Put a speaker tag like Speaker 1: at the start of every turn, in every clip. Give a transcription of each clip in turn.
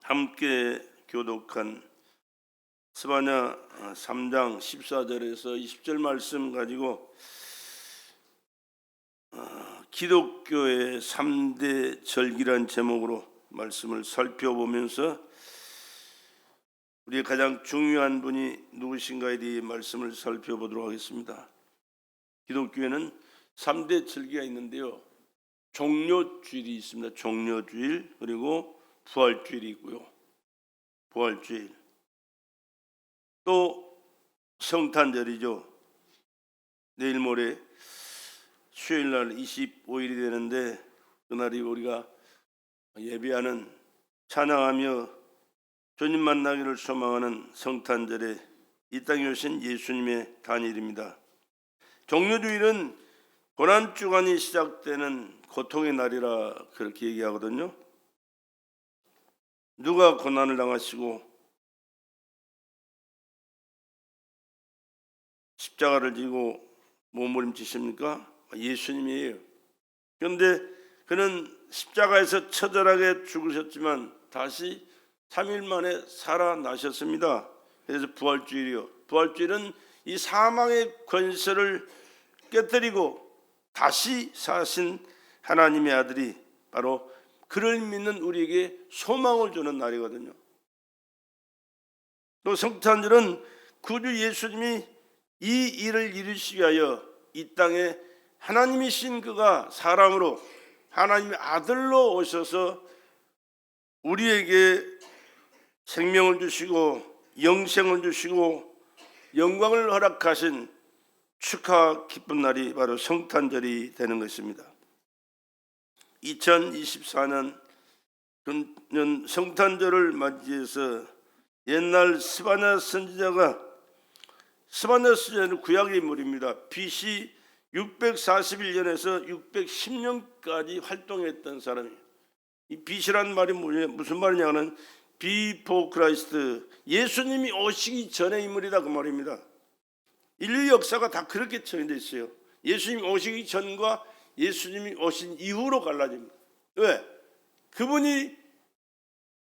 Speaker 1: 함께 교독한 스바냐 3장 14절에서 20절 말씀 가지고 기독교의 3대 절기란 제목으로 말씀을 살펴보면서 우리의 가장 중요한 분이 누구신가에 대해 말씀을 살펴보도록 하겠습니다. 기독교에는 3대 절기가 있는데요, 종료주일이 있습니다. 종료주일, 그리고 부활주일이 있고요. 부활주일, 또 성탄절이죠. 내일 모레 수요일날 25일이 되는데, 그날이 우리가 예배하는, 찬양하며 주님 만나기를 소망하는 성탄절에 이 땅에 오신 예수님의 단일입니다. 종료주일은 고난주간이 시작되는 고통의 날이라 그렇게 얘기하거든요. 누가 고난을 당하시고 십자가를 지고 몸부림치십니까? 예수님이에요. 그런데 그는 십자가에서 처절하게 죽으셨지만 다시 3일 만에 살아나셨습니다. 그래서 부활주일이요. 부활주일은 이 사망의 권세를 깨뜨리고 다시 사신 하나님의 아들이 바로 그를 믿는 우리에게 소망을 주는 날이거든요. 또 성탄절은 구주 예수님이 이 일을 이루시기 위하여 이 땅에 하나님이신 그가 사람으로 하나님의 아들로 오셔서 우리에게 생명을 주시고 영생을 주시고 영광을 허락하신 축하 기쁜 날이 바로 성탄절이 되는 것입니다. 2024년 성탄절을 맞이해서 옛날 스바냐 선지자는 구약의 인물입니다. BC 641년에서 610년까지 활동했던 사람이에요. 이 BC라는 말이 무슨 말이냐면 Before Christ, 예수님이 오시기 전의 인물이다 그 말입니다. 인류 역사가 다 그렇게 정해져 있어요. 예수님이 오시기 전과 예수님이 오신 이후로 갈라집니다. 왜? 그분이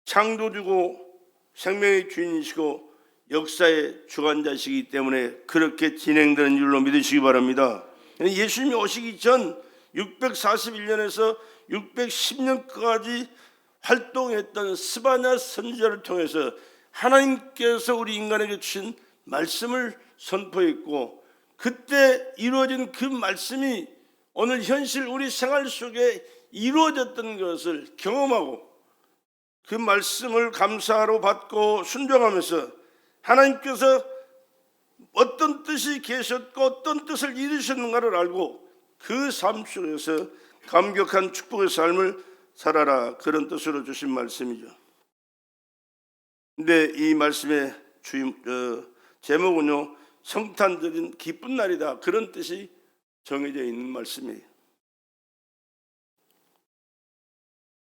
Speaker 1: 창조주고 생명의 주인이시고 역사의 주관자시기 때문에 그렇게 진행되는 줄로 믿으시기 바랍니다. 예수님이 오시기 전 641년에서 610년까지 활동했던 스바냐 선지자를 통해서 하나님께서 우리 인간에게 주신 말씀을 선포했고, 그때 이루어진 그 말씀이 오늘 현실 우리 생활 속에 이루어졌던 것을 경험하고 그 말씀을 감사로 받고 순종하면서 하나님께서 어떤 뜻이 계셨고 어떤 뜻을 이루셨는가를 알고 그 삶 속에서 감격한 축복의 삶을 살아라, 그런 뜻으로 주신 말씀이죠. 근데 이 말씀의 제목은요, 성탄절인 기쁜 날이다, 그런 뜻이 정해져 있는 말씀이에요.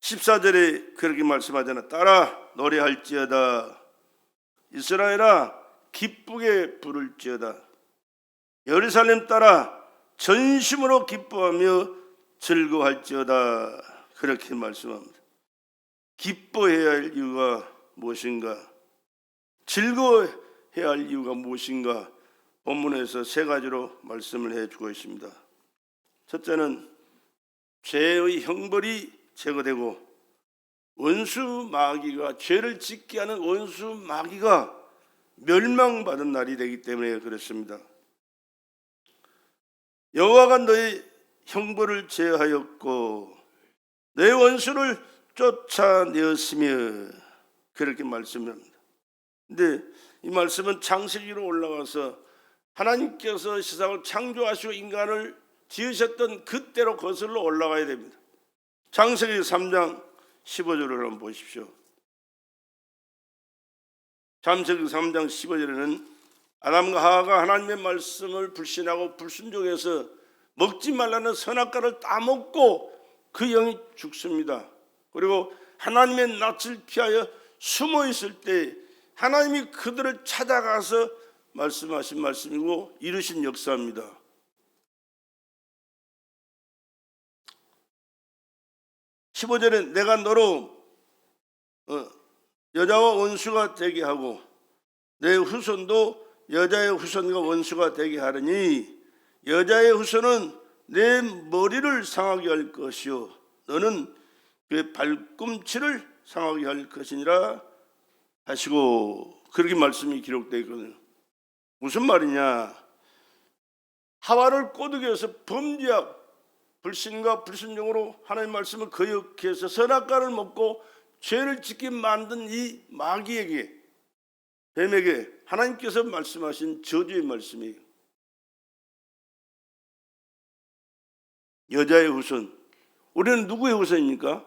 Speaker 1: 14절에 그렇게 말씀하잖아. 따라 노래할지어다, 이스라엘아 기쁘게 부를지어다, 예루살렘 따라 전심으로 기뻐하며 즐거워할지어다, 그렇게 말씀합니다. 기뻐해야 할 이유가 무엇인가? 즐거워해야 할 이유가 무엇인가? 본문에서 세 가지로 말씀을 해주고 있습니다. 첫째는 죄의 형벌이 제거되고 원수 마귀가, 죄를 짓게 하는 원수 마귀가 멸망받은 날이 되기 때문에 그렇습니다. 여호와가 너의 형벌을 제하였고 내 원수를 쫓아내었으며, 그렇게 말씀합니다. 근데 이 말씀은 창세기로 올라가서 하나님께서 세상을 창조하시고 인간을 지으셨던 그때로 거슬러 올라가야 됩니다. 창세기 3장 15절을 한번 보십시오. 창세기 3장 15절에는 아담과 하와가 하나님의 말씀을 불신하고 불순종해서 먹지 말라는 선악과를 따먹고 그 영이 죽습니다. 그리고 하나님의 낯을 피하여 숨어 있을 때 하나님이 그들을 찾아가서 말씀하신 말씀이고 이루신 역사입니다. 15절에 내가 너로 여자와 원수가 되게 하고 내 후손도 여자의 후손과 원수가 되게 하려니 여자의 후손은 내 머리를 상하게 할 것이요 너는 그 발꿈치를 상하게 할 것이니라 하시고, 그렇게 말씀이 기록되어 있거든요. 무슨 말이냐? 하와를 꼬드겨서 범죄하고 불신과 불순종으로 하나님의 말씀을 거역해서 선악과를 먹고 죄를 짓게 만든 이 마귀에게, 뱀에게 하나님께서 말씀하신 저주의 말씀이에요. 여자의 후손. 우리는 누구의 후손입니까?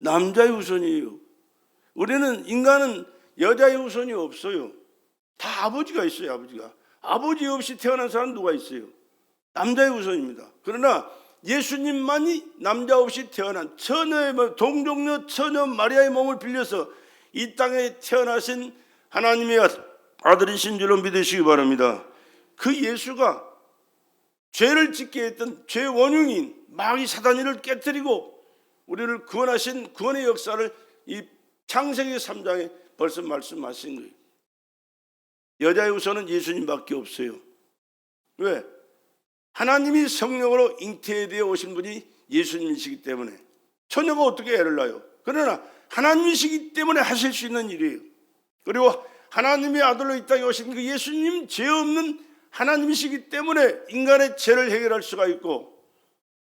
Speaker 1: 남자의 후손이에요. 우리는, 인간은 여자의 후손이 없어요. 다 아버지가 있어요. 아버지가. 아버지 없이 태어난 사람은 누가 있어요? 남자의 후손입니다. 그러나 예수님만이 남자 없이 태어난 처녀의, 동정녀 처녀 마리아의 몸을 빌려서 이 땅에 태어나신 하나님의 아들이신 줄로 믿으시기 바랍니다. 그 예수가 죄를 짓게 했던 죄 원흉인 마귀 사단이를 깨뜨리고 우리를 구원하신 구원의 역사를 이 창세기 3장에 벌써 말씀하신 거예요. 여자의 후손은 예수님밖에 없어요. 왜? 하나님이 성령으로 잉태되어 오신 분이 예수님이시기 때문에. 처녀가 어떻게 애를 낳아요? 그러나 하나님이시기 때문에 하실 수 있는 일이에요. 그리고 하나님의 아들로 이 땅에 오신 그 예수님, 죄 없는 하나님이시기 때문에 인간의 죄를 해결할 수가 있고,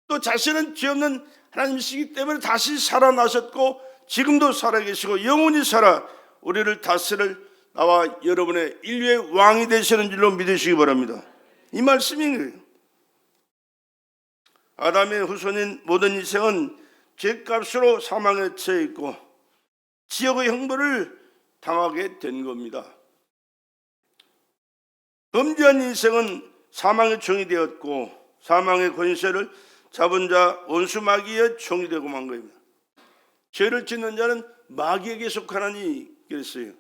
Speaker 1: 또 자신은 죄 없는 하나님이시기 때문에 다시 살아나셨고 지금도 살아계시고 영원히 살아 우리를 다스릴 나와 여러분의 인류의 왕이 되시는 줄로 믿으시기 바랍니다. 이 말씀인 거예요. 아담의 후손인 모든 인생은 죄값으로 사망에 처해 있고 지옥의 형벌을 당하게 된 겁니다. 범죄한 인생은 사망의 종이 되었고 사망의 권세를 잡은 자 원수 마귀의 종이 되고 만 겁니다. 죄를 짓는 자는 마귀에게 속하나니 그랬어요.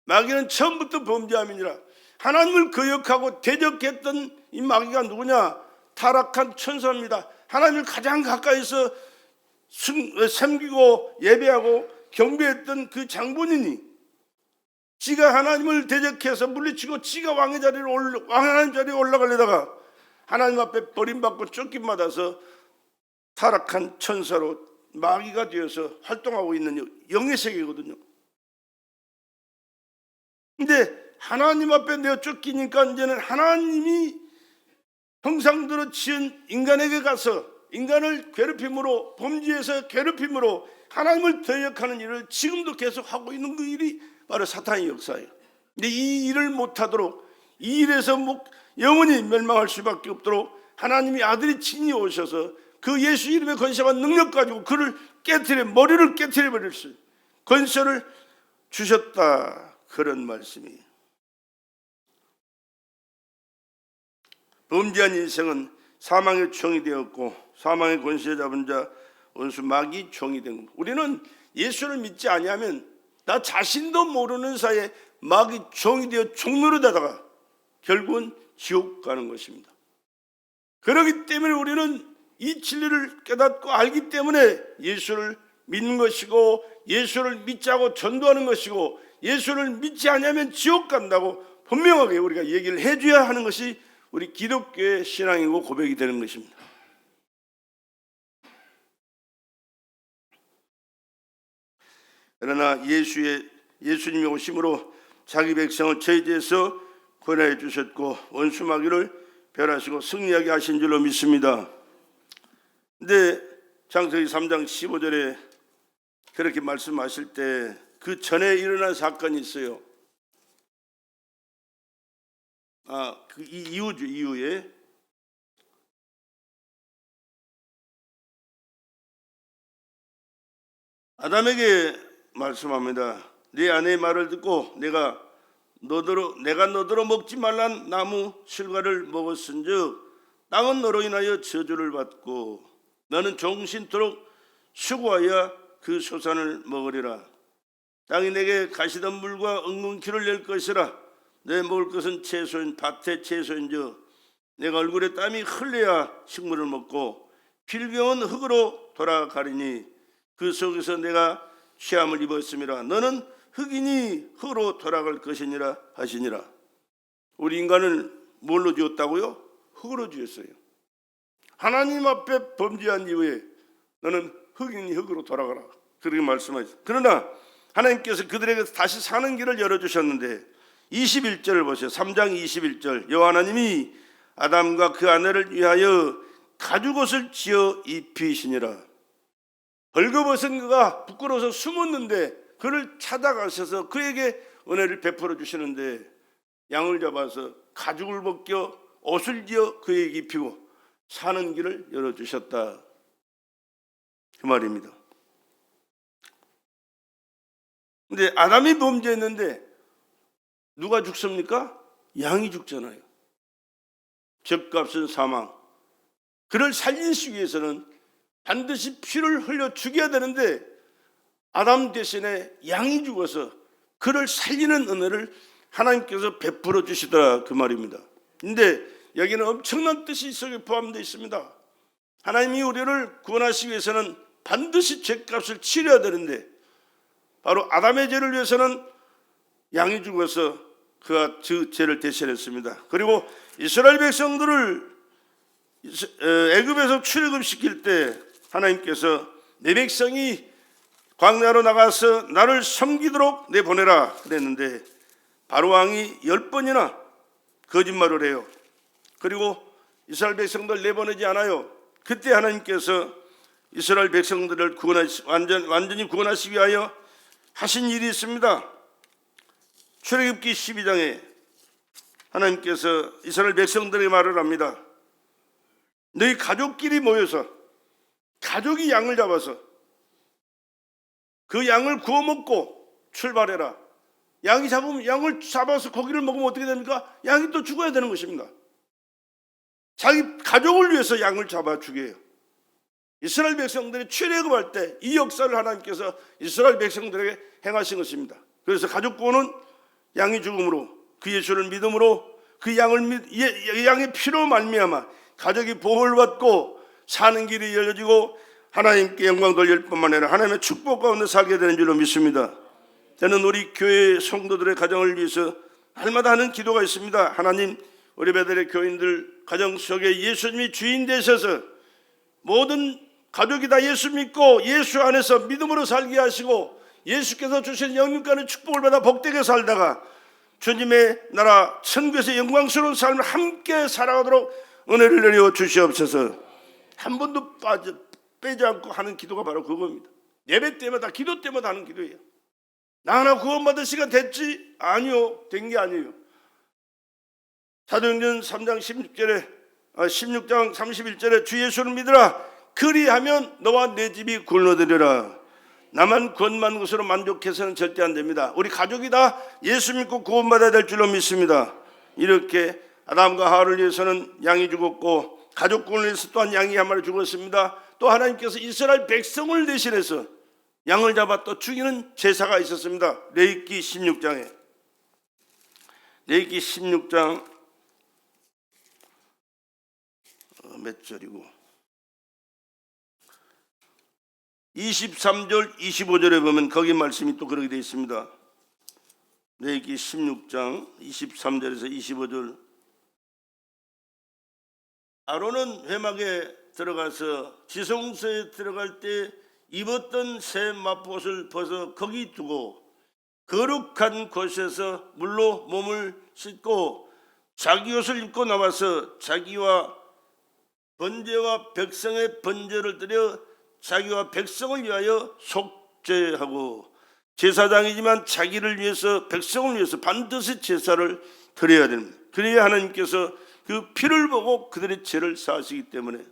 Speaker 1: 마귀는 처음부터 범죄함이니라. 하나님을 거역하고 대적했던 이 마귀가 누구냐? 타락한 천사입니다. 하나님을 가장 가까이서 섬기고 예배하고 경배했던 그 장본인이 지가 하나님을 대적해서 물리치고 지가 왕의 하나님 자리에 올라가려다가 하나님 앞에 버림받고 쫓김받아서 타락한 천사로 마귀가 되어서 활동하고 있는 영의 세계거든요. 근데 하나님 앞에 내어 쫓기니까 이제는 하나님이 형상대로 지은 인간에게 가서 인간을 괴롭힘으로, 범죄에서 괴롭힘으로 하나님을 대역하는 일을 지금도 계속 하고 있는 그 일이 바로 사탄의 역사예요. 근데 이 일을 못하도록, 이 일에서 영원히 멸망할 수밖에 없도록 하나님이 아들이 친히 오셔서 그 예수 이름의 권세와 능력 가지고 그를 머리를 깨트려 버릴 수 있는 권세를 주셨다, 그런 말씀이에요. 범죄한 인생은 사망의 종이 되었고 사망의 권세 잡은 자 원수 마귀 종이 된 겁니다. 우리는 예수를 믿지 아니하면 나 자신도 모르는 사이에 마귀 종이 되어 종노릇하다가 결국은 지옥 가는 것입니다. 그렇기 때문에 우리는 이 진리를 깨닫고 알기 때문에 예수를 믿는 것이고 예수를 믿자고 전도하는 것이고 예수를 믿지 않으면 지옥 간다고 분명하게 우리가 얘기를 해줘야 하는 것이 우리 기독교의 신앙이고 고백이 되는 것입니다. 그러나 예수님이 오심으로 자기 백성을 저희에서 구원해 주셨고 원수 마귀를 멸하시고 승리하게 하신 줄로 믿습니다. 근데 창세기 3장 15절에 그렇게 말씀하실 때 그 전에 일어난 사건이 있어요. 그 이후죠. 이후에 아담에게 말씀합니다. 네 아내의 말을 듣고 내가 너더러 먹지 말란 나무 실과를 먹었은즉 땅은 너로 인하여 저주를 받고 너는 종신토록 수고하여 그 소산을 먹으리라. 땅이 내게 가시던 물과 엉겅퀴를 낼 것이라. 내 먹을 것은 채소인 밭의 채소인즉 내가 얼굴에 땀이 흘려야 식물을 먹고 필경은 흙으로 돌아가리니 그 속에서 내가 취함을 입었음이라. 너는 흑인이 흑으로 돌아갈 것이니라 하시니라. 우리 인간을 뭘로 지었다고요? 흑으로 지었어요. 하나님 앞에 범죄한 이후에 너는 흑인이 흑으로 돌아가라, 그렇게 말씀하셨어요. 그러나 하나님께서 그들에게 다시 사는 길을 열어주셨는데 21절을 보세요. 3장 21절. 여호와 하나님이 아담과 그 아내를 위하여 가죽옷을 지어 입히시니라. 벌거벗은 그가 부끄러워서 숨었는데 그를 찾아가셔서 그에게 은혜를 베풀어 주시는데 양을 잡아서 가죽을 벗겨 옷을 지어 그에게 입히고 사는 길을 열어주셨다, 그 말입니다. 근데 아담이 범죄했는데 누가 죽습니까? 양이 죽잖아요. 죗값은 사망. 그를 살리시기 위해서는 반드시 피를 흘려 죽여야 되는데 아담 대신에 양이 죽어서 그를 살리는 은혜를 하나님께서 베풀어 주시더라, 그 말입니다. 근데 여기는 엄청난 뜻이 속에 포함되어 있습니다. 하나님이 우리를 구원하시기 위해서는 반드시 죗값을 치러야 되는데 바로 아담의 죄를 위해서는 양이 죽어서 그가 그 죄를 대신했습니다. 그리고 이스라엘 백성들을 애굽에서 출애굽시킬 때 하나님께서 내 백성이 광야로 나가서 나를 섬기도록 내보내라 그랬는데 바로 왕이 10번이나 거짓말을 해요. 그리고 이스라엘 백성들 내보내지 않아요. 그때 하나님께서 이스라엘 백성들을 완전히 구원하시기 위하여 하신 일이 있습니다. 출애굽기 12장에 하나님께서 이스라엘 백성들에게 말을 합니다. 너희 가족끼리 모여서 가족이 양을 잡아서 그 양을 구워 먹고 출발해라. 양을 잡아서 고기를 먹으면 어떻게 됩니까? 양이 또 죽어야 되는 것입니다. 자기 가족을 위해서 양을 잡아 죽여요. 이스라엘 백성들이 출애굽할 때 이 역사를 하나님께서 이스라엘 백성들에게 행하신 것입니다. 그래서 가족 구원은 양이 죽음으로, 그 예수를 믿음으로, 그 양의 피로 말미암아 가족이 보호를 받고 사는 길이 열려지고 하나님께 영광 돌릴 뿐만 아니라 하나님의 축복 가운데 살게 되는 줄로 믿습니다. 저는 우리 교회 성도들의 가정을 위해서 날마다 하는 기도가 있습니다. 하나님, 우리 배들의 교인들 가정 속에 예수님이 주인 되셔서 모든 가족이 다 예수 믿고 예수 안에서 믿음으로 살게 하시고 예수께서 주신 영육간의 축복을 받아 복되게 살다가 주님의 나라 천국에서 영광스러운 삶을 함께 살아가도록 은혜를 내려 주시옵소서. 한 번도 빼지 않고 하는 기도가 바로 그겁니다. 예배 때마다, 기도 때마다 하는 기도예요. 나 하나 구원받을 시간 됐지? 아니요, 된 게 아니에요. 사도행전 3장 16장 31절에 주 예수를 믿으라. 그리하면 너와 내 집이 굴러들여라. 나만 구원받는 것으로 만족해서는 절대 안 됩니다. 우리 가족이 다 예수 믿고 구원받아야 될 줄로 믿습니다. 이렇게 아담과 하와를 위해서는 양이 죽었고 가족 구원을 위해서 또한 양이 한 마리 죽었습니다. 또 하나님께서 이스라엘 백성을 대신해서 양을 잡아 또 죽이는 제사가 있었습니다. 레위기 16장에 레위기 16장 몇 절이고 23절 25절에 보면 거기 말씀이 또 그렇게 되어 있습니다. 레위기 16장 23절에서 25절. 아론은 회막에 들어가서 지성소에 들어갈 때 입었던 새 마포옷을 벗어 거기 두고 거룩한 곳에서 물로 몸을 씻고 자기 옷을 입고 나와서 자기와 번제와 백성의 번제를 드려 자기와 백성을 위하여 속죄하고 제사장이지만 자기를 위해서 백성을 위해서 반드시 제사를 드려야 됩니다. 그래야 하나님께서 그 피를 보고 그들의 죄를 사하시기 때문에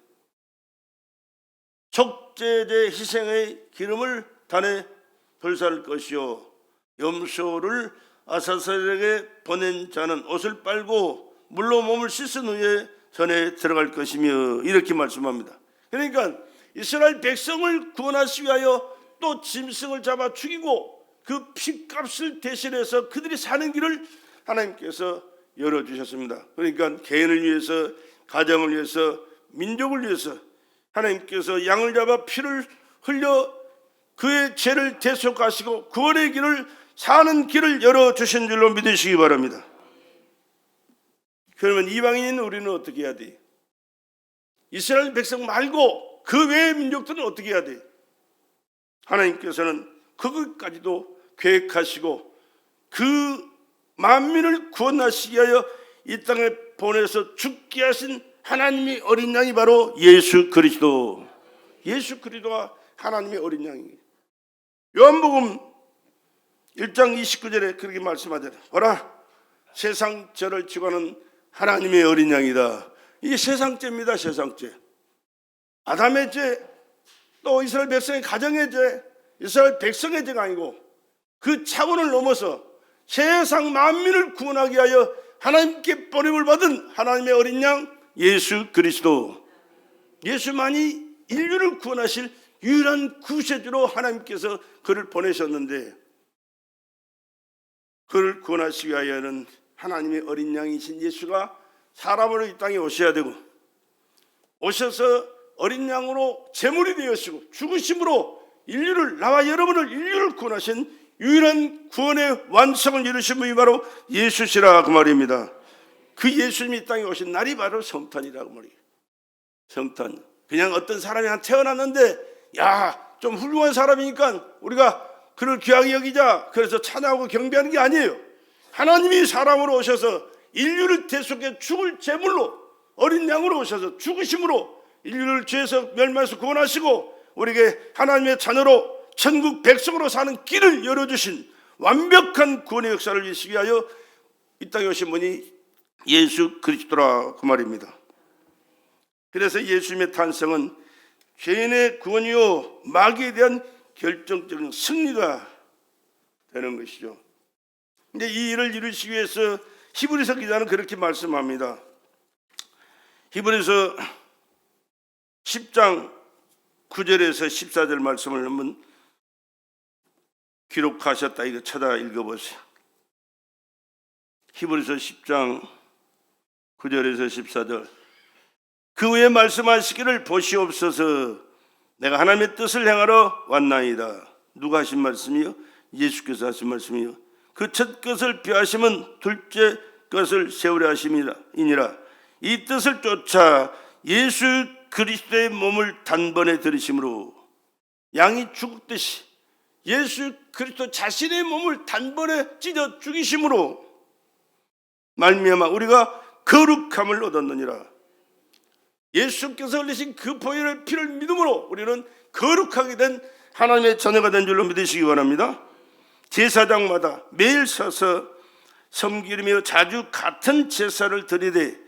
Speaker 1: 속죄제 희생의 기름을 단에 불살 것이요 염소를 아사셀에게 보낸 자는 옷을 빨고 물로 몸을 씻은 후에 전에 들어갈 것이며 이렇게 말씀합니다. 그러니까 이스라엘 백성을 구원하시기 위하여 또 짐승을 잡아 죽이고 그 피값을 대신해서 그들이 사는 길을 하나님께서 열어주셨습니다. 그러니까 개인을 위해서, 가정을 위해서, 민족을 위해서 하나님께서 양을 잡아 피를 흘려 그의 죄를 대속하시고 구원의 길을 사는 길을 열어주신 줄로 믿으시기 바랍니다. 그러면 이방인인 우리는 어떻게 해야 돼? 이스라엘 백성 말고 그 외의 민족들은 어떻게 해야 돼? 하나님께서는 그것까지도 계획하시고 그 만민을 구원하시기 위하여 이 땅에 보내서 죽게 하신 하나님의 어린 양이 바로 예수 그리스도. 예수 그리스도가 하나님의 어린 양이에요. 요한복음 1장 29절에 그렇게 말씀하잖아요. 보라, 세상 죄를 지고 하는 하나님의 어린 양이다. 이게 세상죄입니다. 세상죄. 아담의 죄, 또 이스라엘 백성의 가정의 죄, 이스라엘 백성의 죄가 아니고 그 차원을 넘어서 세상 만민을 구원하기 위하여 하나님께 버림을 받은 하나님의 어린 양 예수 그리스도. 예수만이 인류를 구원하실 유일한 구세주로 하나님께서 그를 보내셨는데, 그를 구원하시기 위하여는 하나님의 어린 양이신 예수가 사람으로 이 땅에 오셔야 되고, 오셔서 어린 양으로 제물이 되었시고 죽으심으로 인류를, 나와 여러분을, 인류를 구원하신 유일한 구원의 완성을 이루신 분이 바로 예수시라 그 말입니다. 그 예수님이 이 땅에 오신 날이 바로 성탄이라고 말이에요. 성탄. 그냥 어떤 사람이 태어났는데 좀 훌륭한 사람이니까 우리가 그를 귀하게 여기자, 그래서 찬양하고 경배하는 게 아니에요. 하나님이 사람으로 오셔서 인류를 대속해 죽을 제물로 어린 양으로 오셔서 죽으심으로 인류를 죄에서 멸망에서 구원하시고 우리에게 하나님의 자녀로 천국 백성으로 사는 길을 열어주신 완벽한 구원의 역사를 이루시기 위하여 이 땅에 오신 분이 예수 그리스도라 그 말입니다. 그래서 예수님의 탄생은 죄인의 구원이요 마귀에 대한 결정적인 승리가 되는 것이죠. 근데 이 일을 이루시기 위해서 히브리서 기자는 그렇게 말씀합니다. 히브리서 10장 9절에서 14절 말씀을 한번 기록하셨다. 이거 찾아 읽어보세요. 히브리서 10장 9절에서 14절. 그 후에 말씀하시기를 보시옵소서, 내가 하나님의 뜻을 행하러 왔나이다. 누가 하신 말씀이요? 예수께서 하신 말씀이요. 그 첫 것을 폐하심은 둘째 것을 세우려 하심이니라. 이 뜻을 쫓아 예수 그리스도의 몸을 단번에 들이심으로, 양이 죽듯이 예수 그리스도 자신의 몸을 단번에 찢어 죽이심으로 말미암아 우리가 거룩함을 얻었느니라. 예수께서 흘리신 그 보혈의 피를 믿음으로 우리는 거룩하게 된 하나님의 자녀가 된 줄로 믿으시기 바랍니다. 제사장마다 매일 서서 섬기며 자주 같은 제사를 드리되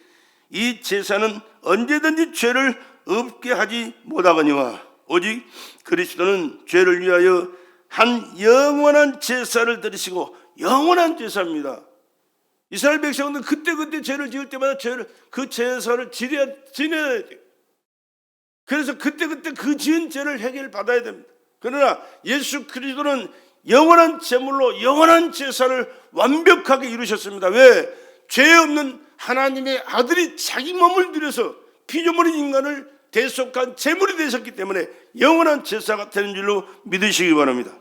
Speaker 1: 이 제사는 언제든지 죄를 없게 하지 못하거니와 오직 그리스도는 죄를 위하여 한 영원한 제사를 드리시고, 영원한 제사입니다. 이스라엘 백성은 그때그때 죄를 지을 때마다 그 제사를 지내야 돼요. 그래서 그때그때 그 지은 죄를 해결받아야 됩니다. 그러나 예수 그리스도는 영원한 제물로 영원한 제사를 완벽하게 이루셨습니다. 왜? 죄 없는 하나님의 아들이 자기 몸을 들여서 피조물인 인간을 대속한 제물이 되셨기 때문에 영원한 제사가 되는 줄로 믿으시기 바랍니다.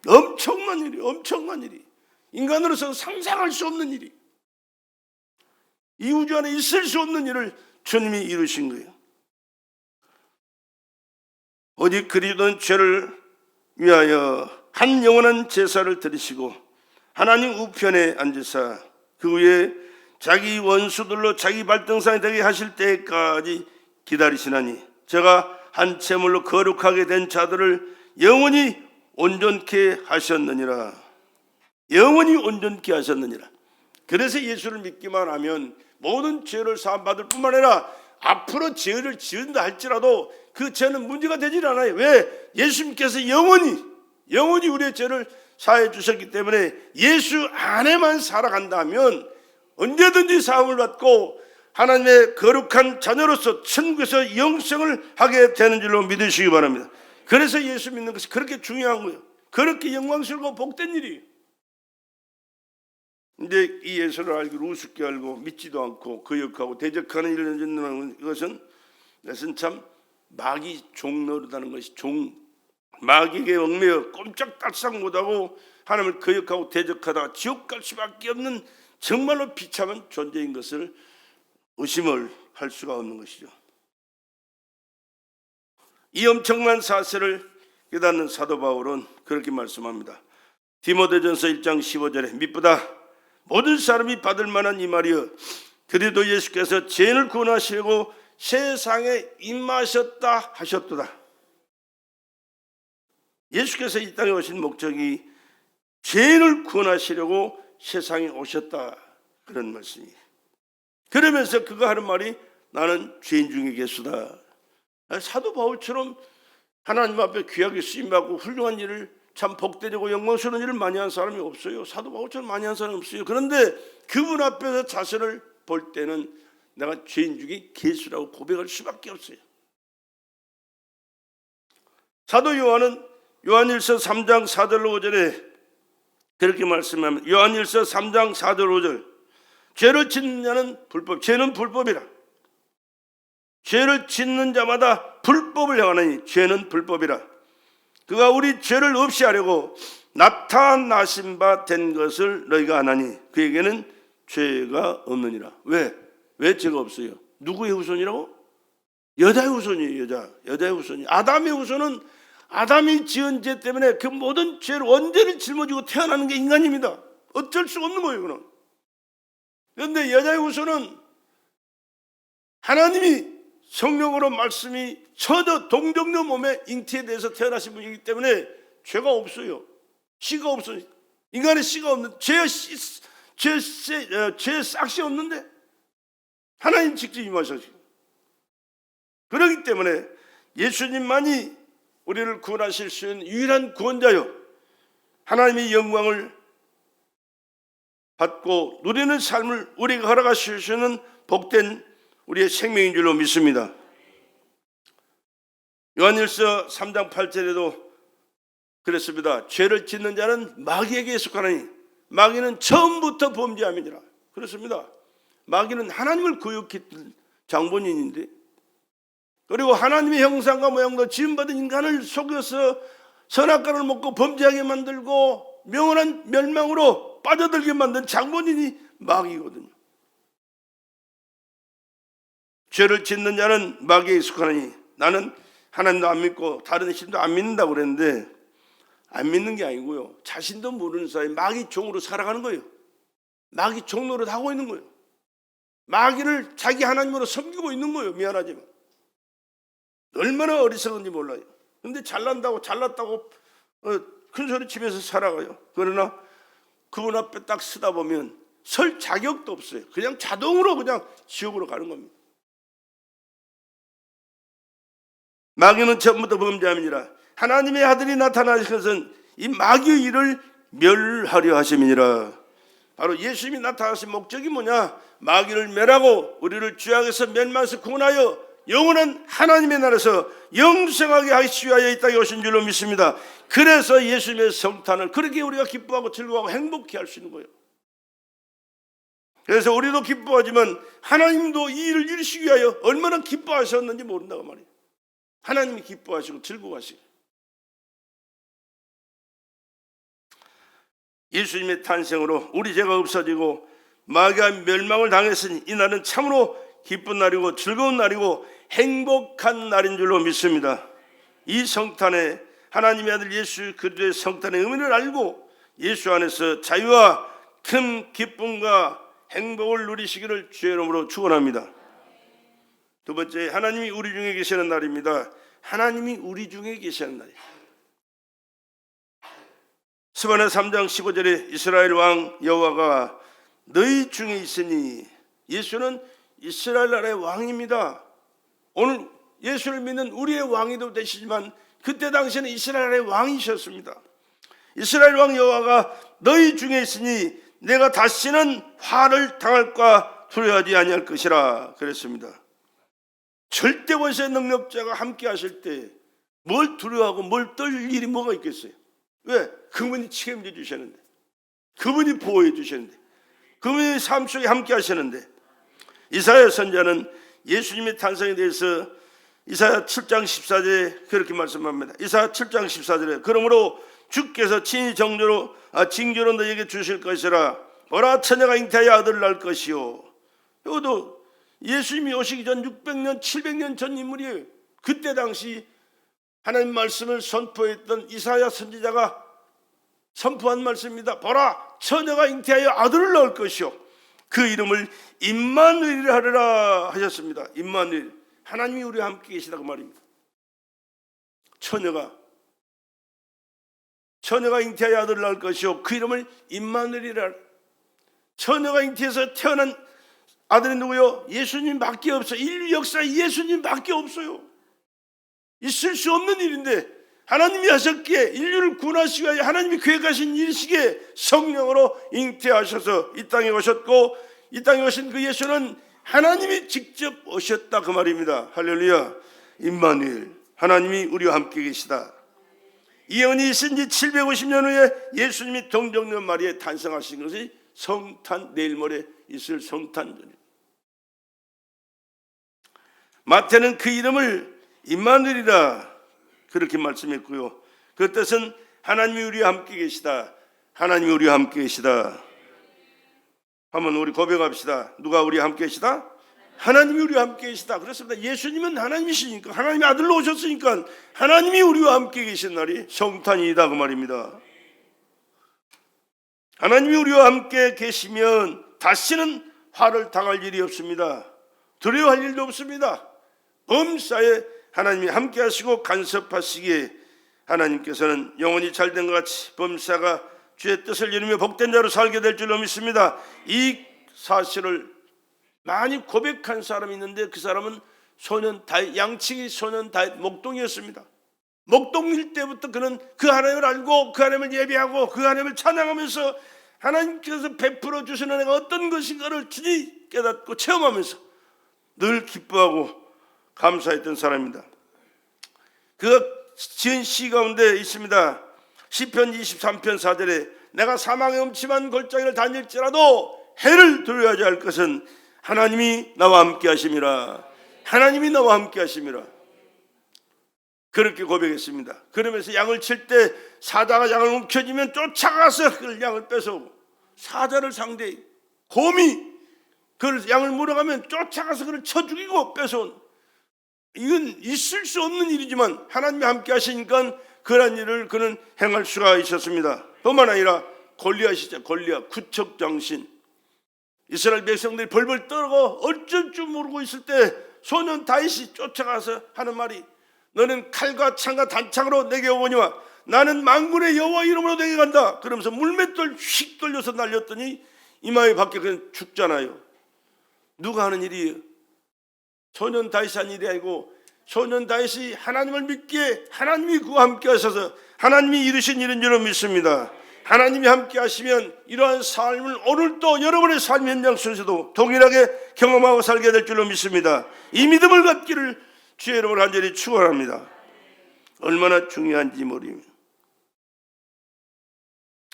Speaker 1: 엄청난 일이, 엄청난 일이, 인간으로서는 상상할 수 없는 일이, 이 우주 안에 있을 수 없는 일을 주님이 이루신 거예요. 오직 그리스도는 죄를 위하여 한 영원한 제사를 드리시고 하나님 우편에 앉으사 그 후에 자기 원수들로 자기 발등상이 되게 하실 때까지 기다리시나니 제가 한 제물로 거룩하게 된 자들을 영원히 온전케 하셨느니라. 영원히 온전케 하셨느니라. 그래서 예수를 믿기만 하면 모든 죄를 사함받을 뿐만 아니라 앞으로 죄를 지은다 할지라도 그 죄는 문제가 되질 않아요. 왜? 예수님께서 영원히 우리의 죄를 사해 주셨기 때문에 예수 안에만 살아간다면 언제든지 사함을 받고 하나님의 거룩한 자녀로서 천국에서 영생을 하게 되는 줄로 믿으시기 바랍니다. 그래서 예수 믿는 것이 그렇게 중요한 거예요. 그렇게 영광스럽고 복된 일이에요. 근데 이 예수를 알고 우습게 알고 믿지도 않고 거역하고 대적하는 일을 짓는 것은 참 마귀 종 노릇하는 것이, 마귀에게 얽매여 꼼짝달싹 못하고 하나님을 거역하고 대적하다가 지옥 갈 수밖에 없는 정말로 비참한 존재인 것을 의심을 할 수가 없는 것이죠. 이 엄청난 사실을 깨닫는 사도 바울은 그렇게 말씀합니다. 디모데전서 1장 15절에 미쁘다 모든 사람이 받을 만한 이 말이여 그리스도 예수께서 죄인을 구원하시려고 세상에 임하셨다 하셨도다. 예수께서 이 땅에 오신 목적이 죄인을 구원하시려고 세상에 오셨다, 그런 말씀이에요. 그러면서 그가 하는 말이 나는 죄인 중에 계수다. 사도 바울처럼 하나님 앞에 귀하게 쓰임받고 훌륭한 일을 참 복되고 영광스러운 일을 많이 한 사람이 없어요. 사도 바울처럼 많이 한 사람이 없어요. 그런데 그분 앞에서 자신을 볼 때는 내가 죄인 중에 계수라고 고백할 수밖에 없어요. 사도 요한은 요한일서 3장 4절로 5절에 그렇게 말씀합니다. 요한일서 3장 4절 5절 죄를 짓는 자는 불법, 죄는 불법이라. 죄를 짓는 자마다 불법을 행하느니 죄는 불법이라. 그가 우리 죄를 없이 하려고 나타나신 바 된 것을 너희가 아나니 그에게는 죄가 없느니라. 왜 죄가 없어요? 누구의 후손이라고? 여자의 후손이에요. 여자의 후손이. 아담의 후손은 아담이 지은 죄 때문에 그 모든 죄를 원죄를 짊어지고 태어나는 게 인간입니다. 어쩔 수 없는 거예요, 그건. 그런데 여자의 후손은 하나님이 성령으로 말씀이 처져 동정녀 몸의 잉태에 대해서 태어나신 분이기 때문에 죄가 없어요. 씨가 없어요. 인간의 씨가 없는, 죄 싹이 없는데 하나님 직접 임하셨어요. 그렇기 때문에 예수님만이 우리를 구원하실 수 있는 유일한 구원자요, 하나님의 영광을 받고 누리는 삶을 우리가 허락하실 수 있는 복된 우리의 생명인 줄로 믿습니다. 요한일서 3장 8절에도 그랬습니다. 죄를 짓는 자는 마귀에게 속하나니 마귀는 처음부터 범죄함이니라. 그렇습니다. 마귀는 하나님을 거역했던 장본인인데, 그리고 하나님의 형상과 모양으로 지음받은 인간을 속여서 선악과를 먹고 범죄하게 만들고 영원한 멸망으로 빠져들게 만든 장본인이 마귀거든요. 죄를 짓는 자는 마귀에 속하나니, 나는 하나님도 안 믿고 다른 신도 안 믿는다고 그랬는데 안 믿는 게 아니고요, 자신도 모르는 사이에 마귀 종으로 살아가는 거예요. 마귀 종노릇 하고 있는 거예요. 마귀를 자기 하나님으로 섬기고 있는 거예요. 미안하지만 얼마나 어리석은지 몰라요. 근데 잘났다고 큰 소리 치면서 살아가요. 그러나 그분 앞에 딱 서다 보면 설 자격도 없어요. 그냥 자동으로 그냥 지옥으로 가는 겁니다. 마귀는 처음부터 범죄함이니라. 하나님의 아들이 나타나신 것은 이 마귀의 일을 멸하려 하심이니라. 바로 예수님이 나타나신 목적이 뭐냐? 마귀를 멸하고 우리를 죄악에서 멸망에서 구원하여 영원한 하나님의 나라에서 영생하게 하시기 위하여 이 땅에 오신 줄로 믿습니다. 그래서 예수님의 성탄을 그렇게 우리가 기뻐하고 즐거워하고 행복해 할 수 있는 거예요. 그래서 우리도 기뻐하지만 하나님도 이 일을 이루시기 위하여 얼마나 기뻐하셨는지 모른다고 말이에요. 하나님이 기뻐하시고 즐거워하시고, 예수님의 탄생으로 우리 죄가 없어지고 마귀가 멸망을 당했으니 이날은 참으로 기쁜 날이고 즐거운 날이고 행복한 날인 줄로 믿습니다. 이 성탄에 하나님의 아들 예수 그리스도의 성탄의 의미를 알고 예수 안에서 자유와 큰 기쁨과 행복을 누리시기를 주의 이름으로 축원합니다. 두 번째, 하나님이 우리 중에 계시는 날입니다. 하나님이 우리 중에 계시는 날이에요. 스바냐 3장 15절에 이스라엘 왕 여호와가 너희 중에 있으니, 예수는 이스라엘 나라의 왕입니다. 오늘 예수를 믿는 우리의 왕이도 되시지만 그때 당시에는 이스라엘 나라의 왕이셨습니다. 이스라엘 왕 여호와가 너희 중에 있으니 내가 다시는 화를 당할까 두려워하지 아니할 것이라 그랬습니다. 절대 권세 능력자가 함께 하실 때 뭘 두려워하고 뭘 떨 일이 뭐가 있겠어요? 왜? 그분이 책임져 주시는데, 그분이 보호해 주시는데, 그분이 삶 속에 함께 하시는데. 이사야 선지자는 예수님의 탄생에 대해서 이사야 7장 14절에 그렇게 말씀합니다. 이사야 7장 14절에 그러므로 주께서 친히 징조로 너에게 주실 것이라. 보라, 처녀가 잉태하여 아들을 낳을 것이요. 이것도 예수님이 오시기 전 600년 700년 전 인물이에요. 그때 당시 하나님 말씀을 선포했던 이사야 선지자가 선포한 말씀입니다. 보라, 처녀가 잉태하여 아들을 낳을 것이요 그 이름을 임마누엘이라 하리라 하셨습니다. 임마누엘, 하나님이 우리와 함께 계시다 그 말입니다. 처녀가 잉태하여 아들을 낳을 것이요 그 이름을 임마누엘이라. 처녀가 잉태해서 태어난 아들이 누구요? 예수님밖에 없어요. 인류 역사에 예수님밖에 없어요. 있을 수 없는 일인데 하나님이 하셨기에, 인류를 구원하시기 위하여 하나님이 계획하신 일이시기에 성령으로 잉태하셔서 이 땅에 오셨고, 이 땅에 오신 그 예수는 하나님이 직접 오셨다 그 말입니다. 할렐루야. 임마누엘, 하나님이 우리와 함께 계시다. 이 언이 있은 지 750년 후에 예수님이 동정녀 마리아에 탄생하신 것이 성탄, 내일 모레 있을 성탄절입니다. 마태는 그 이름을 임마누엘이라 그렇게 말씀했고요. 그 뜻은 하나님이 우리와 함께 계시다. 하나님이 우리와 함께 계시다. 한번 우리 고백합시다. 누가 우리와 함께 계시다? 하나님이 우리와 함께 계시다. 그렇습니다. 예수님은 하나님이시니까, 하나님의 아들로 오셨으니까 하나님이 우리와 함께 계신 날이 성탄이다 그 말입니다. 하나님이 우리와 함께 계시면 다시는 화를 당할 일이 없습니다. 두려워할 일도 없습니다. 범사에 하나님이 함께 하시고 간섭하시기에 하나님께서는 영혼이 잘된 것 같이 범사가 주의 뜻을 이루며 복된 자로 살게 될 줄로 믿습니다. 이 사실을 많이 고백한 사람이 있는데 그 사람은 소년 다윗, 양치기 소년 다윗 목동이었습니다. 목동일 때부터 그는 그 하나님을 알고 그 하나님을 예배하고 그 하나님을 찬양하면서 하나님께서 베풀어 주시는 은혜가 어떤 것인가를 진히 깨닫고 체험하면서 늘 기뻐하고 감사했던 사람입니다. 그가 지은 시 가운데 있습니다. 시편 23편 4절에 내가 사망의 음침한 골짜기를 다닐지라도 해를 두려워하지 않을 것은 하나님이 나와 함께 하심이라. 하나님이 나와 함께 하심이라. 그렇게 고백했습니다. 그러면서 양을 칠 때 사자가 양을 움켜쥐면 쫓아가서 그 양을 뺏어오고, 사자를 상대히 곰이 그 양을 물어가면 쫓아가서 그를 쳐 죽이고 뺏어온, 이건 있을 수 없는 일이지만 하나님이 함께 하시니까 그런 일을 그는 행할 수가 있었습니다. 뿐만 아니라 골리앗이죠. 골리앗, 구척장신. 이스라엘 백성들이 벌벌 떨고 어쩔 줄 모르고 있을 때 소년 다윗이 쫓아가서 하는 말이, 너는 칼과 창과 단창으로 내게 오거니와 나는 만군의 여호와 이름으로 내게 간다. 그러면서 물맷돌 휙 돌려서 날렸더니 이마에 박혀 그냥 죽잖아요. 누가 하는 일이에요? 소년 다윗이 한 일이 아니고, 소년 다윗이 하나님을 믿기에 하나님이 그와 함께 하셔서 하나님이 이루신 일인 줄로 믿습니다. 하나님이 함께 하시면 이러한 삶을 오늘도 여러분의 삶 현장 속에서도 동일하게 경험하고 살게 될 줄로 믿습니다. 이 믿음을 갖기를 주의 이름으로 간절히 축원합니다. 얼마나 중요한지 모릅니다.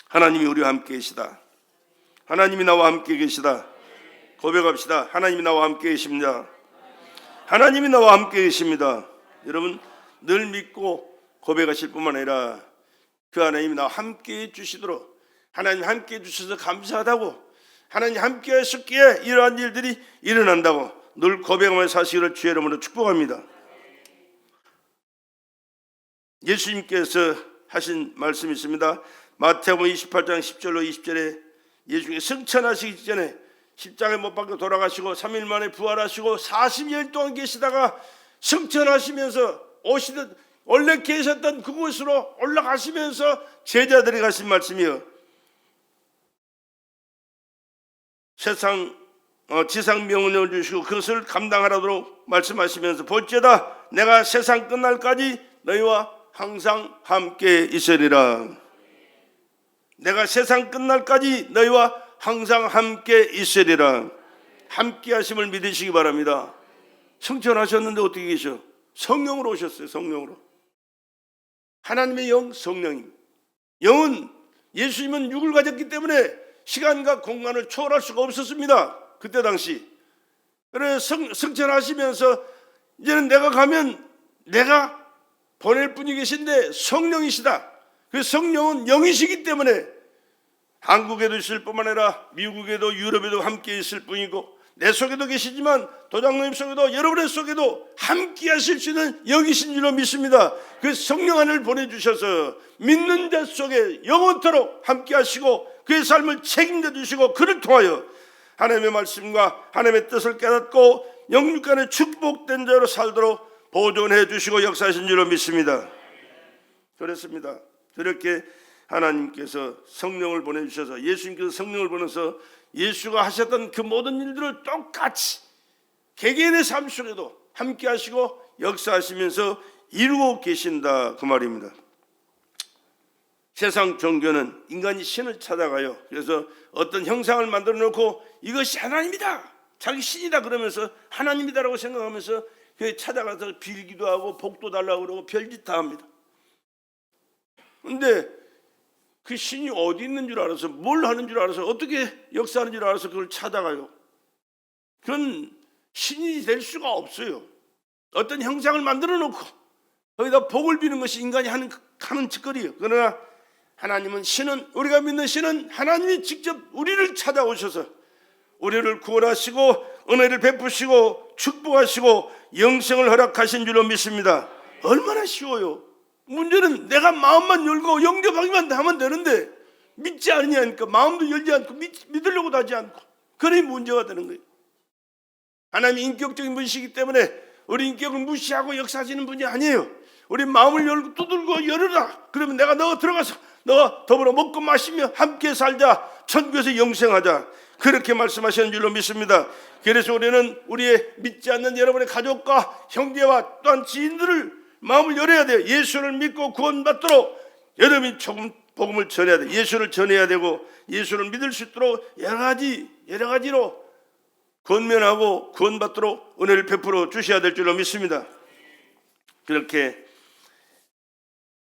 Speaker 1: 하나님이 우리와 함께 계시다. 하나님이 나와 함께 계시다. 고백합시다. 하나님이 나와 함께 계십니다. 하나님이 나와 함께 계십니다. 여러분 늘 믿고 고백하실 뿐만 아니라 그 하나님이 나와 함께 해주시도록, 하나님 함께 해주셔서 감사하다고, 하나님 함께 하셨기에 이러한 일들이 일어난다고 늘 고백하며 사시기를 주의 이름으로 축복합니다. 예수님께서 하신 말씀이 있습니다. 마태복음 28장 10절로 20절에 예수님이 승천하시기 전에 십자가에 못 박혀 돌아가시고 3일 만에 부활하시고 40일 동안 계시다가 승천하시면서 오시듯 원래 계셨던 그곳으로 올라가시면서 제자들이 가신 말씀이요, 지상 명령을 주시고 그것을 감당하도록 말씀하시면서 볼지어다 내가 세상 끝날까지 너희와 항상 함께 있으리라. 내가 세상 끝날까지 너희와 항상 함께 있으리라. 함께 하심을 믿으시기 바랍니다. 승천하셨는데 어떻게 계셔? 성령으로 오셨어요. 성령으로. 하나님의 영, 성령입니다. 영은, 예수님은 육을 가졌기 때문에 시간과 공간을 초월할 수가 없었습니다. 그때 당시. 그래서 승천하시면서 이제는 내가 가면 내가 보낼 분이 계신데 성령이시다. 그 성령은 영이시기 때문에 한국에도 있을 뿐만 아니라 미국에도 유럽에도 함께 있을 뿐이고 내 속에도 계시지만 도장님 속에도 여러분의 속에도 함께 하실 수 있는 영이신 줄로 믿습니다. 그 성령 하나를 보내주셔서 믿는 자 속에 영원토록 함께 하시고 그의 삶을 책임져 주시고 그를 통하여 하나님의 말씀과 하나님의 뜻을 깨닫고 영육간에 축복된 자로 살도록 보존해 주시고 역사하신 줄로 믿습니다. 그렇습니다. 그렇게 하나님께서 성령을 보내주셔서 예수님께서 성령을 보내서 예수가 하셨던 그 모든 일들을 똑같이 개개인의 삶 속에도 함께 하시고 역사하시면서 이루고 계신다 그 말입니다. 세상 종교는 인간이 신을 찾아가요. 그래서 어떤 형상을 만들어 놓고 이것이 하나님이다, 자기 신이다 그러면서 하나님이다라고 생각하면서 그 찾아가서 빌기도 하고 복도 달라고 그러고 별짓 다 합니다. 그런데 그 신이 어디 있는 줄 알아서 뭘 하는 줄 알아서 어떻게 역사하는 줄 알아서 그걸 찾아가요. 그건 신이 될 수가 없어요. 어떤 형상을 만들어 놓고 거기다 복을 비는 것이 인간이 하는 짓거리예요. 그러나 하나님은 신은, 우리가 믿는 신은 하나님이 직접 우리를 찾아오셔서 우리를 구원하시고 은혜를 베푸시고 축복하시고 영생을 허락하신 줄로 믿습니다. 얼마나 쉬워요. 문제는 내가 마음만 열고 영접하기만 하면 되는데 믿지 않으니까 마음도 열지 않고 믿으려고도 하지 않고 그러니 문제가 되는 거예요. 하나님이 인격적인 분이시기 때문에 우리 인격을 무시하고 역사하시는 분이 아니에요. 우리 마음을 열고 두들고 열어라. 그러면 내가 너 들어가서 너와 더불어 먹고 마시며 함께 살자. 천국에서 영생하자. 그렇게 말씀하시는 줄로 믿습니다. 그래서 우리는 우리의 믿지 않는 여러분의 가족과 형제와 또한 지인들을 마음을 열어야 돼요. 예수를 믿고 구원받도록 여러분이 조금 복음을 전해야 돼요. 예수를 전해야 되고 예수를 믿을 수 있도록 여러 가지로 권면하고 구원받도록 은혜를 베풀어 주셔야 될 줄로 믿습니다. 그렇게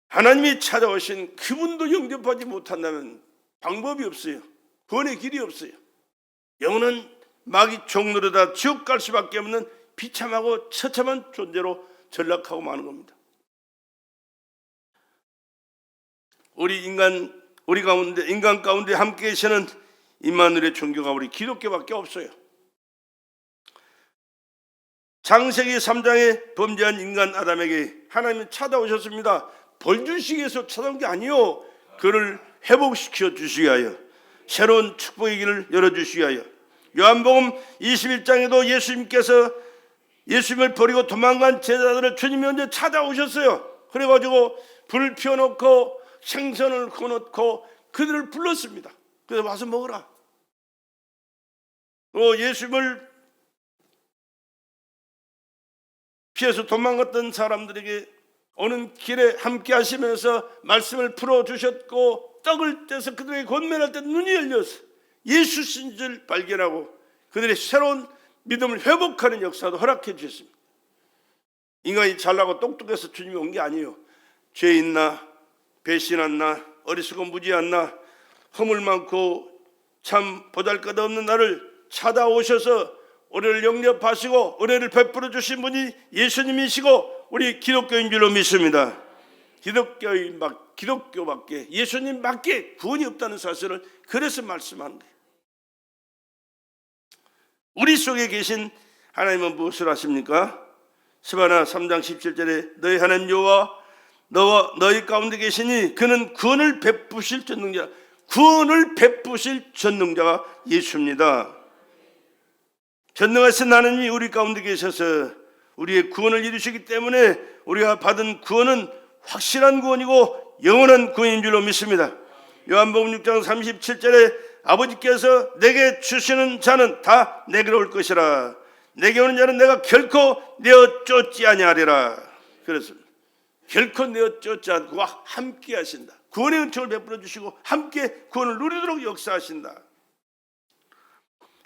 Speaker 1: 하나님이 찾아오신 그분도 영접하지 못한다면 방법이 없어요. 구원의 길이 없어요. 영혼은 마귀 종노릇다 지옥 갈 수밖에 없는 비참하고 처참한 존재로 전락하고 마는 겁니다. 인간 가운데 함께 계시는 임마누엘의 종교가 우리 기독교밖에 없어요. 창세기 3장에 범죄한 인간 아담에게 하나님은 찾아오셨습니다. 벌 주시기 위해서 찾아온 게 아니요, 그를 회복시켜 주시기 위하여 새로운 축복의 길을 열어주시기 위하여. 요한복음 21장에도 예수님께서 예수님을 버리고 도망간 제자들을 주님이 언제 찾아오셨어요. 그래가지고 불을 피워놓고 생선을 구워놓고 그들을 불렀습니다. 그래서 와서 먹으라. 예수님을 피해서 도망갔던 사람들에게 오는 길에 함께 하시면서 말씀을 풀어주셨고 떡을 떼서 그들에게 권면할 때 눈이 열려서 예수신 줄 발견하고 그들의 새로운 믿음을 회복하는 역사도 허락해 주셨습니다. 인간이 잘나고 똑똑해서 주님이 온 게 아니에요. 죄 있나, 배신했나, 어리석고 무지했나, 허물 많고 참 보잘것없는 나를 찾아오셔서 우리를 영접하시고 은혜를 베풀어 주신 분이 예수님이시고 우리 기독교인 줄로 믿습니다. 기독교밖에 예수님밖에 구원이 없다는 사실을 그래서 말씀하는 거예요. 우리 속에 계신 하나님은 무엇을 하십니까? 스바나 3장 17절에 너희 하나님 여호와 너와 너희 가운데 계시니 그는 구원을 베푸실 전능자, 구원을 베푸실 전능자가 예수입니다. 전능하신 하나님이 우리 가운데 계셔서 우리의 구원을 이루시기 때문에 우리가 받은 구원은 확실한 구원이고 영원한 구원인 줄로 믿습니다. 요한복음 6장 37절에 아버지께서 내게 주시는 자는 다 내게로 올 것이라. 내게 오는 자는 내가 결코 내어 쫓지 아니하리라. 그렇습니다. 결코 내어 쫓지 않고 함께 하신다. 구원의 은총을 베풀어 주시고 함께 구원을 누리도록 역사하신다.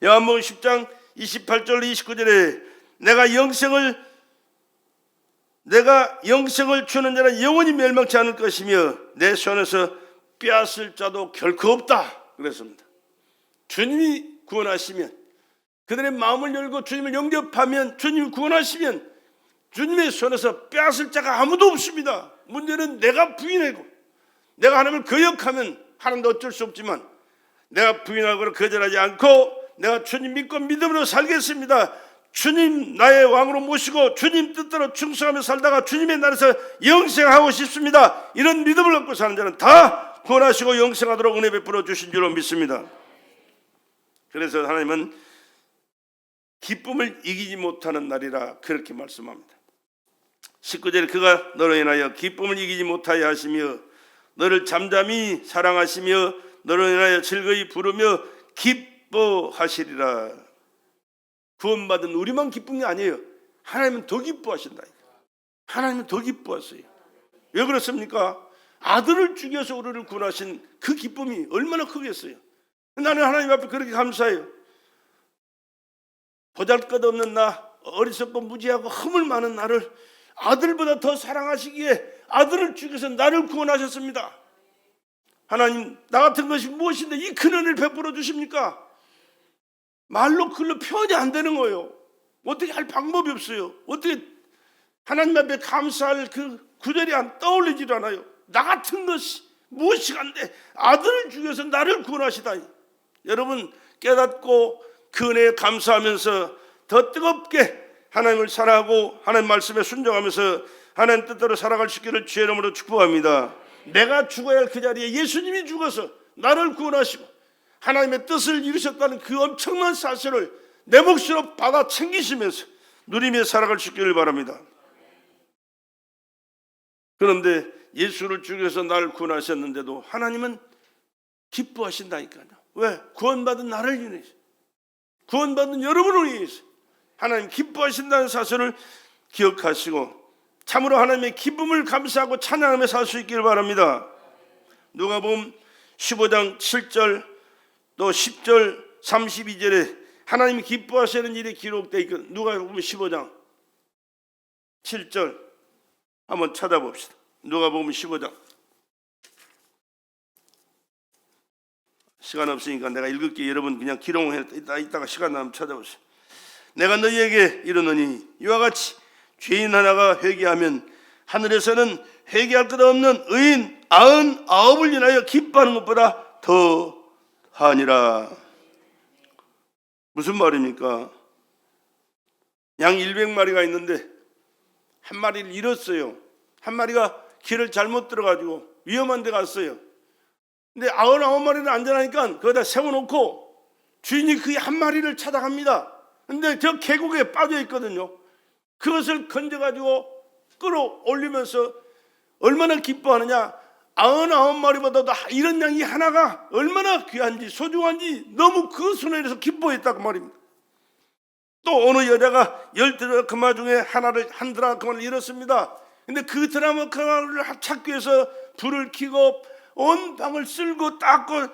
Speaker 1: 요한복음 10장 28절 29절에 내가 영생을 주는 자는 영원히 멸망치 않을 것이며 내 손에서 빼앗을 자도 결코 없다. 그랬습니다. 주님이 구원하시면, 그들의 마음을 열고 주님을 영접하면, 주님이 구원하시면 주님의 손에서 빼앗을 자가 아무도 없습니다. 문제는 내가 부인하고 내가 하나님을 거역하면 하나님도 어쩔 수 없지만 내가 부인하거나 거절하지 않고 내가 주님 믿고 믿음으로 살겠습니다. 주님 나의 왕으로 모시고 주님 뜻대로 충성하며 살다가 주님의 나라에서 영생하고 싶습니다. 이런 믿음을 갖고 사는 자는 다 구원하시고 영생하도록 은혜 베풀어 주신 줄로 믿습니다. 그래서 하나님은 기쁨을 이기지 못하는 날이라 그렇게 말씀합니다. 19절에 그가 너로 인하여 기쁨을 이기지 못하여 하시며 너를 잠잠히 사랑하시며 너로 인하여 즐거이 부르며 기뻐하시리라. 구원받은 우리만 기쁜 게 아니에요. 하나님은 더 기뻐하신다. 하나님은 더 기뻐하세요. 왜 그렇습니까? 아들을 죽여서 우리를 구원하신 그 기쁨이 얼마나 크겠어요. 나는 하나님 앞에 그렇게 감사해요. 보잘것없는 나, 어리석고 무지하고 허물 많은 나를 아들보다 더 사랑하시기에 아들을 죽여서 나를 구원하셨습니다. 하나님, 나 같은 것이 무엇인데 이 큰 은혜를 베풀어 주십니까? 말로 글로 표현이 안 되는 거예요. 어떻게 할 방법이 없어요. 어떻게 하나님 앞에 감사할 그 구절이 안 떠올리질 않아요. 나 같은 것이 무엇이 간데 아들을 죽여서 나를 구원하시다니. 여러분 깨닫고 그 은혜에 감사하면서 더 뜨겁게 하나님을 사랑하고 하나님 말씀에 순종하면서 하나님 뜻대로 살아갈 수 있기를 주의 이름으로 축복합니다. 내가 죽어야 할 그 자리에 예수님이 죽어서 나를 구원하시고 하나님의 뜻을 이루셨다는 그 엄청난 사실을 내 몫으로 받아 챙기시면서 누리며 살아갈 수 있기를 바랍니다. 그런데 예수를 죽여서 나를 구원하셨는데도 하나님은 기뻐하신다니까요. 왜? 구원받은 나를 위해서, 구원받은 여러분을 위해서 하나님 기뻐하신다는 사실을 기억하시고 참으로 하나님의 기쁨을 감사하고 찬양하며 살 수 있기를 바랍니다. 누가복음 15장 7절 또 10절 32절에 하나님이 기뻐하시는 일이 기록되어 있거든요. 누가복음 15장 7절 한번 찾아봅시다. 누가복음 15장. 시간 없으니까 내가 읽을게. 여러분 그냥 기록해 이따가 시간 나면 찾아보세요. 내가 너희에게 이르노니 이와 같이 죄인 하나가 회개하면 하늘에서는 회개할 것 없는 의인 99을 인하여 기뻐하는 것보다 더 하니라. 무슨 말입니까? 양 100마리가 있는데 한 마리를 잃었어요. 한 마리가 길을 잘못 들어가지고 위험한 데 갔어요. 근데 99마리는 안전하니까 거기다 세워놓고 주인이 그 한 마리를 찾아갑니다. 근데 저 계곡에 빠져 있거든요. 그것을 건져가지고 끌어올리면서 얼마나 기뻐하느냐. 99마리보다도 이런 양이 하나가 얼마나 귀한지 소중한지 너무 그 손에서 기뻐했다고 말입니다. 또 어느 여자가 10드라크마 중에 한 드라크마를 잃었습니다. 근데 그 드라크마를 찾기 위해서 불을 켜고 온 방을 쓸고 닦고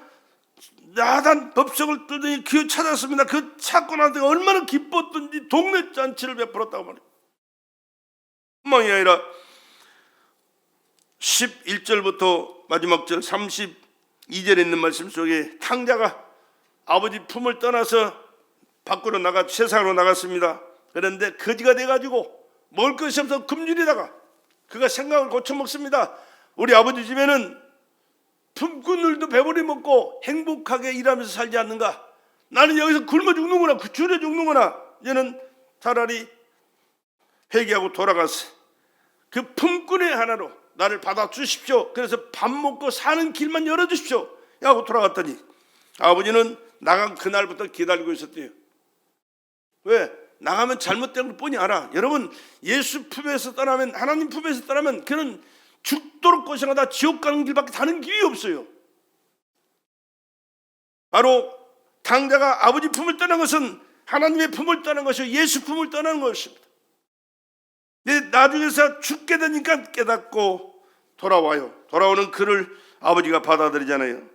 Speaker 1: 야단 법석을 뜯더니 그 찾았습니다. 그 찾고 나서 얼마나 기뻤던지 동네 잔치를 베풀었다고 말입니다. 뿐만이 아니라 11절부터 마지막 절 32절에 있는 말씀 속에 탕자가 아버지 품을 떠나서 밖으로 세상으로 나갔습니다. 그런데 거지가 돼가지고 먹을 것이 없어서 굶주리다가 그가 생각을 고쳐먹습니다. 우리 아버지 집에는 품꾼들도 배부리 먹고 행복하게 일하면서 살지 않는가? 나는 여기서 굶어 죽는구나, 줄여 죽는구나. 얘는 차라리 회개하고 돌아갔어. 그 품꾼의 하나로 나를 받아주십시오. 그래서 밥 먹고 사는 길만 열어주십시오 하고 돌아갔더니 아버지는 나간 그날부터 기다리고 있었대요. 왜? 나가면 잘못된 걸 뻔히 알아. 여러분 예수 품에서 떠나면, 하나님 품에서 떠나면 그는 죽도록 고생하다 지옥 가는 길밖에 다른 길이 없어요. 바로 탕자가 아버지 품을 떠난 것은 하나님의 품을 떠난 것이요 예수 품을 떠나는 것입니다. 근데 나중에서 죽게 되니까 깨닫고 돌아와요. 돌아오는 그를 아버지가 받아들이잖아요.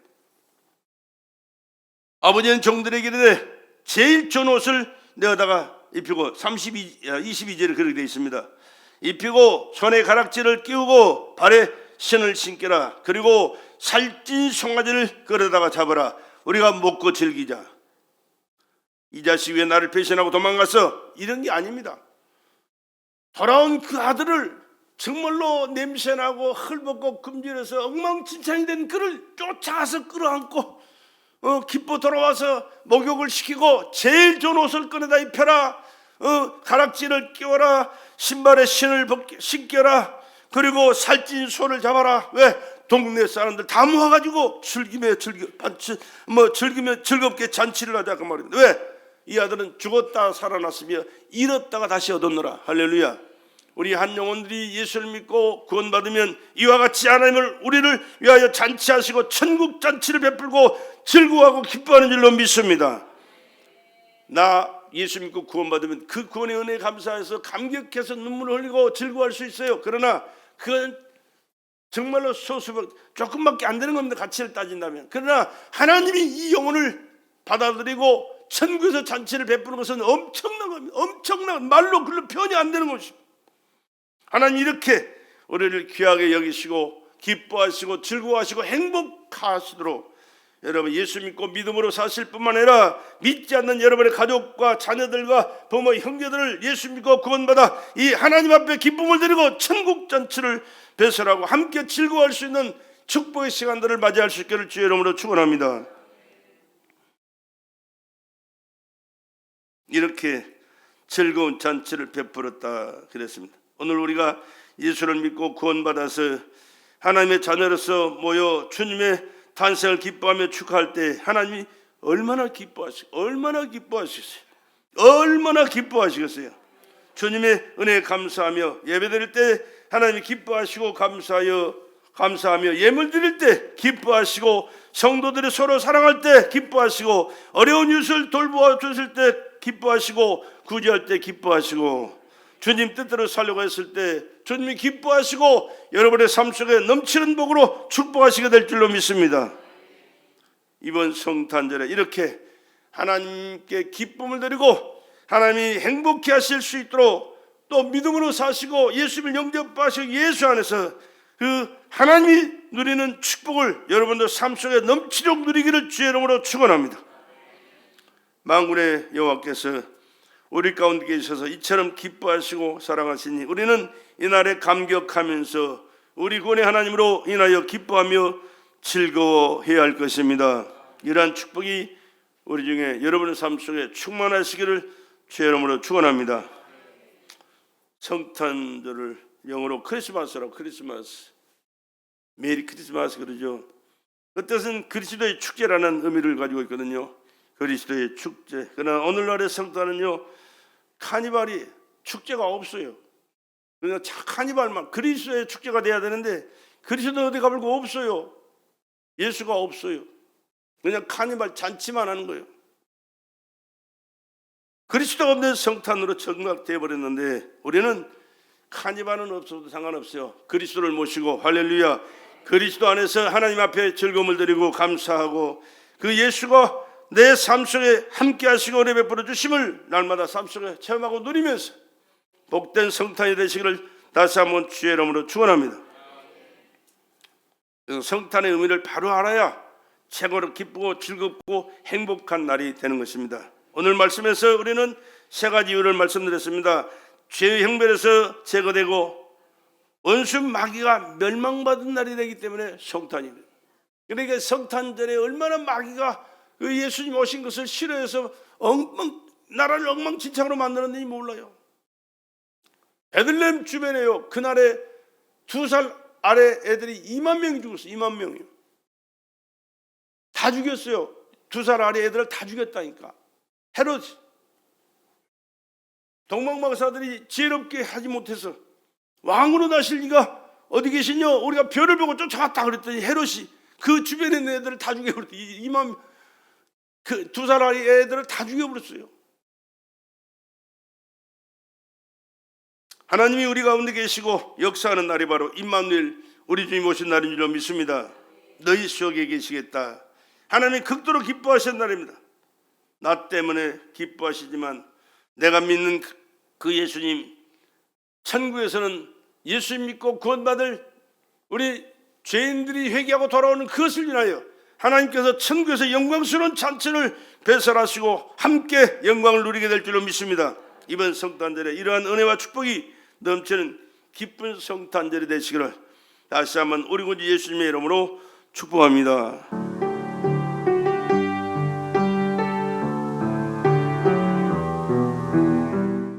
Speaker 1: 아버지는 종들에게 이르되 제일 좋은 옷을 내어다가 입히고 22절에 그렇게 되어 있습니다. 입히고 손에 가락지를 끼우고 발에 신을 신겨라. 그리고 살찐 송아지를 끌어다가 잡아라. 우리가 먹고 즐기자. 이 자식이 왜 나를 배신하고 도망갔어? 이런 게 아닙니다. 돌아온 그 아들을 정말로 냄새나고 헐벗고 금질해서 엉망진창이 된 그를 쫓아가서 끌어안고 기뻐 돌아와서 목욕을 시키고 제일 좋은 옷을 꺼내다 입혀라, 가락지를 끼워라, 신발에 신을 신겨라, 그리고 살찐 소를 잡아라. 왜? 동네 사람들 다 모아가지고 즐기며 즐겁게 잔치를 하자 그 말입니다. 왜? 이 아들은 죽었다 살아났으며 잃었다가 다시 얻었노라. 할렐루야. 우리 한 영혼들이 예수를 믿고 구원받으면 이와 같이 하나님을 우리를 위하여 잔치하시고 천국 잔치를 베풀고 즐거워하고 기뻐하는 줄로 믿습니다. 나 예수 믿고 구원받으면 그 구원의 은혜에 감사해서 감격해서 눈물을 흘리고 즐거워할 수 있어요. 그러나 그건 정말로 조금밖에 안 되는 겁니다. 가치를 따진다면. 그러나 하나님이 이 영혼을 받아들이고 천국에서 잔치를 베푸는 것은 엄청난 겁니다. 엄청난, 말로 글로 표현이 안 되는 것입니다. 하나님 이렇게 우리를 귀하게 여기시고 기뻐하시고 즐거워하시고 행복하시도록 여러분 예수 믿고 믿음으로 사실 뿐만 아니라 믿지 않는 여러분의 가족과 자녀들과 부모 형제들을 예수 믿고 구원받아 이 하나님 앞에 기쁨을 드리고 천국 잔치를 배설하고 함께 즐거워할 수 있는 축복의 시간들을 맞이할 수 있기를 주의 이름으로 축원합니다. 이렇게 즐거운 잔치를 베풀었다 그랬습니다. 오늘 우리가 예수를 믿고 구원받아서 하나님의 자녀로서 모여 주님의 탄생을 기뻐하며 축하할 때 하나님이 얼마나 기뻐하시겠어요. 주님의 은혜에 감사하며 예배드릴 때 하나님이 기뻐하시고 감사하며 예물 드릴 때 기뻐하시고 성도들이 서로 사랑할 때 기뻐하시고 어려운 이웃을 돌보아 주실 때 기뻐하시고 구제할 때 기뻐하시고 주님 뜻대로 살려고 했을 때 주님이 기뻐하시고 여러분의 삶 속에 넘치는 복으로 축복하시게 될 줄로 믿습니다. 이번 성탄절에 이렇게 하나님께 기쁨을 드리고 하나님이 행복해 하실 수 있도록 또 믿음으로 사시고 예수님을 영접하시고 예수 안에서 그 하나님이 누리는 축복을 여러분들 삶 속에 넘치도록 누리기를 주의 이름으로 축원합니다. 만군의 여호와께서 우리 가운데 계셔서 이처럼 기뻐하시고 사랑하시니 우리는 이날에 감격하면서 우리 구원의 하나님으로 인하여 기뻐하며 즐거워해야 할 것입니다. 이러한 축복이 우리 중에 여러분의 삶 속에 충만하시기를 주의 이름으로 축원합니다. 성탄절을 영어로 크리스마스라고, 크리스마스, 메리 크리스마스 그러죠. 그 뜻은 그리스도의 축제라는 의미를 가지고 있거든요. 그리스도의 축제. 그러나 오늘날의 성탄은요, 카니발이 축제가 없어요. 그냥 카니발만 그리스도의 축제가 돼야 되는데 그리스도 어디 가볼고 없어요. 예수가 없어요. 그냥 카니발 잔치만 하는 거예요. 그리스도가 없는 성탄으로 정락되어 버렸는데 우리는 카니발은 없어도 상관없어요. 그리스도를 모시고 할렐루야, 그리스도 안에서 하나님 앞에 즐거움을 드리고 감사하고 그 예수가 내 삶 속에 함께 하시고 은혜 베풀어 주심을 날마다 삶 속에 체험하고 누리면서 복된 성탄이 되시기를 다시 한번 주의 이름으로 축원합니다. 성탄의 의미를 바로 알아야 최고로 기쁘고 즐겁고 행복한 날이 되는 것입니다. 오늘 말씀에서 우리는 세 가지 이유를 말씀드렸습니다. 죄의 형벌에서 제거되고 원수 마귀가 멸망받은 날이 되기 때문에 성탄입니다. 그러니까 성탄절에 얼마나 마귀가 그 예수님 오신 것을 싫어해서 나라를 엉망진창으로 만들었는지 몰라요. 베들레헴 주변에요, 그날에 2살 아래 애들이 2만 명이 죽었어요. 2만 명이요. 다 죽였어요. 2살 아래 애들을 다 죽였다니까. 헤롯 동방박사들이 지혜롭게 하지 못해서 왕으로 나실 리가 어디 계시냐, 우리가 별을 보고 쫓아갔다 그랬더니 헤롯이 그 주변에 있는 애들을 다 죽여버렸어요. 2만 그 2살 아래 애들을 다 죽여버렸어요. 하나님이 우리 가운데 계시고 역사하는 날이 바로 임마누엘, 우리 주님 오신 날인 줄로 믿습니다. 너희 속에 계시겠다. 하나님이 극도로 기뻐하신 날입니다. 나 때문에 기뻐하시지만 내가 믿는 그 예수님, 천국에서는 예수님 믿고 구원받을 우리 죄인들이 회개하고 돌아오는 그것을 인하여 하나님께서 천국에서 영광스러운 잔치를 배설하시고 함께 영광을 누리게 될 줄로 믿습니다. 이번 성탄절에 이러한 은혜와 축복이 넘치는 기쁜 성탄절이 되시기를 다시 한번 우리 구주 예수님의 이름으로 축복합니다.